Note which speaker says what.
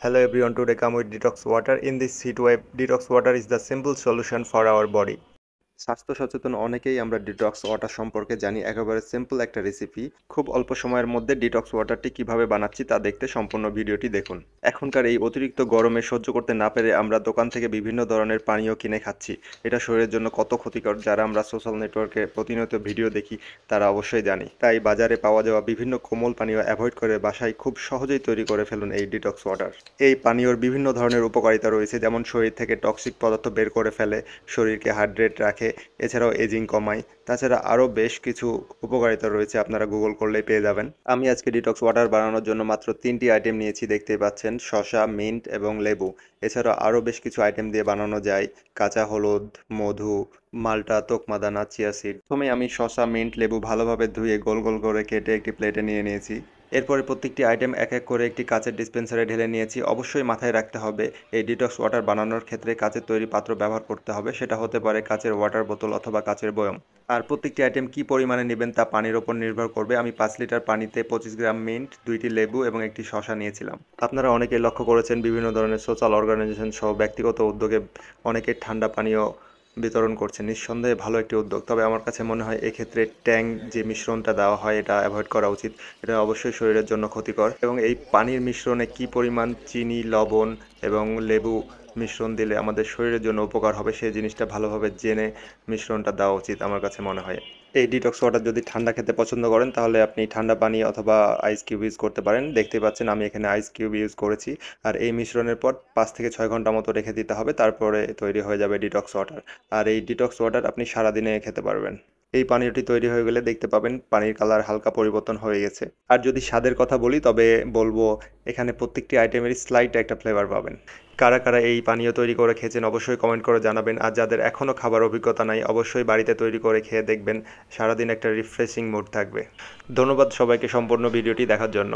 Speaker 1: Hello everyone, today come with detox water. In this heat wave, detox water is the simple solution for our body. স্বাস্থ্য সচেতন অনেকেই আমরা detox water সম্পর্কে জানি। একেবারে simple একটা রেসিপি, খুব অল্প সময়ের মধ্যে ডিটক্স ওয়াটারটি কিভাবে বানাচ্ছি তা দেখতে সম্পূর্ণ ভিডিওটি দেখুন। এখনকার এই অতিরিক্ত গরমে সহ্য করতে না পেরে আমরা দোকান থেকে বিভিন্ন ধরনের পানীয় কিনে খাচ্ছি। এটা শরীরের জন্য কত ক্ষতিকর, যারা আমরা সোশ্যাল নেটওয়ার্কে প্রতিনিয়ত ভিডিও দেখি তারা অবশ্যই জানি। তাই বাজারে পাওয়া যাওয়া বিভিন্ন কোমল পানীয় অ্যাভয়েড করে বাসায় খুব সহজেই তৈরি করে ফেলুন এই ডিটক্স ওয়াটার। এই পানীয়র বিভিন্ন ধরনের উপকারিতা রয়েছে, যেমন শরীর থেকে টক্সিক পদার্থ বের করে ফেলে, শরীরকে হাইড্রেট রাখে, এছাড়াও এজিং কমায়। তাছাড়া আরও বেশ কিছু উপকারিতা রয়েছে, আপনারা গুগল করলেই পেয়ে যাবেন। আমি আজকে ডিটক্স ওয়াটার বানানোর জন্য মাত্র 3টি আইটেম নিয়েছি, দেখতেই পাচ্ছেন, শসা, মিন্ট এবং লেবু। এছাড়াও আরও বেশ কিছু আইটেম দিয়ে বানানো যায়, কাঁচা হলুদ, মধু, মাল্টা, তোকমাদানা, চিয়া সিড। প্রথমে আমি শসা, মিন্ট, লেবু ভালোভাবে ধুয়ে গোল গোল করে কেটে একটি প্লেটে নিয়ে নিয়েছি। এরপরে প্রত্যেকটি আইটেম এক এক করে একটি কাচের ডিসপেন্সারে ঢেলে নিয়েছি। অবশ্যই মাথায় রাখতে হবে, এই ডিটক্স ওয়াটার বানানোর ক্ষেত্রে কাচের তৈরি পাত্র ব্যবহার করতে হবে। সেটা হতে পারে কাচের ওয়াটার বোতল অথবা কাচের বয়ম। আর প্রত্যেকটি আইটেম কী পরিমাণে নেবেন তা পানির ওপর নির্ভর করবে। আমি 5 লিটার পানিতে 25 গ্রাম মিন্ট, 2টি লেবু এবং একটি শসা নিয়েছিলাম। আপনারা অনেকেই লক্ষ্য করেছেন, বিভিন্ন ধরনের সোশ্যাল অর্গানাইজেশন সহ ব্যক্তিগত উদ্যোগে অনেকে ঠান্ডা পানীয় বিতরণ করছে। নিঃসন্দেহে ভালো একটি উদ্যোগ, তবে আমার কাছে মনে হয় এক্ষেত্রে ট্যাং যে মিশ্রণটা দেওয়া হয় এটা অ্যাভয়েড করা উচিত। এটা অবশ্যই শরীরের জন্য ক্ষতিকর, এবং এই পানির মিশ্রণে কি পরিমাণ চিনি, লবণ এবং লেবু মিশ্রণ দিলে আমাদের শরীরের জন্য উপকার হবে সেই জিনিসটা ভালোভাবে জেনে মিশ্রণটা দেওয়া উচিত আমার কাছে মনে হয়। এই ডিটক্স ওয়াটার যদি ঠান্ডা খেতে পছন্দ করেন তাহলে আপনি ঠান্ডা পানি অথবা আইস কিউব ইউজ করতে পারেন। দেখতেই পাচ্ছেন আমি এখানে আইস কিউব ইউজ করেছি। আর এই মিশ্রণের পর 5 থেকে 6 ঘন্টা মতো রেখে দিতে হবে, তারপরে তৈরি হয়ে যাবে ডিটক্স ওয়াটার। আর এই ডিটক্স ওয়াটার আপনি সারাদিনে খেতে পারবেন। এই পানীয়টি তৈরি হয়ে গেলে দেখতে পাবেন পানির কালার হালকা পরিবর্তন হয়ে গেছে। আর যদি স্বাদের কথা বলি তবে বলবো এখানে প্রত্যেকটি আইটেমেরই স্লাইট একটা ফ্লেভার পাবেন। কারা কারা এই পানীয় তৈরি করে খেয়েছেন অবশ্যই কমেন্ট করে জানাবেন। আর যাদের এখনও খাবার অভিজ্ঞতা নাই অবশ্যই বাড়িতে তৈরি করে খেয়ে দেখবেন, সারাদিন একটা রিফ্রেশিং মুড থাকবে। ধন্যবাদ সবাইকে সম্পূর্ণ ভিডিওটি দেখার জন্য।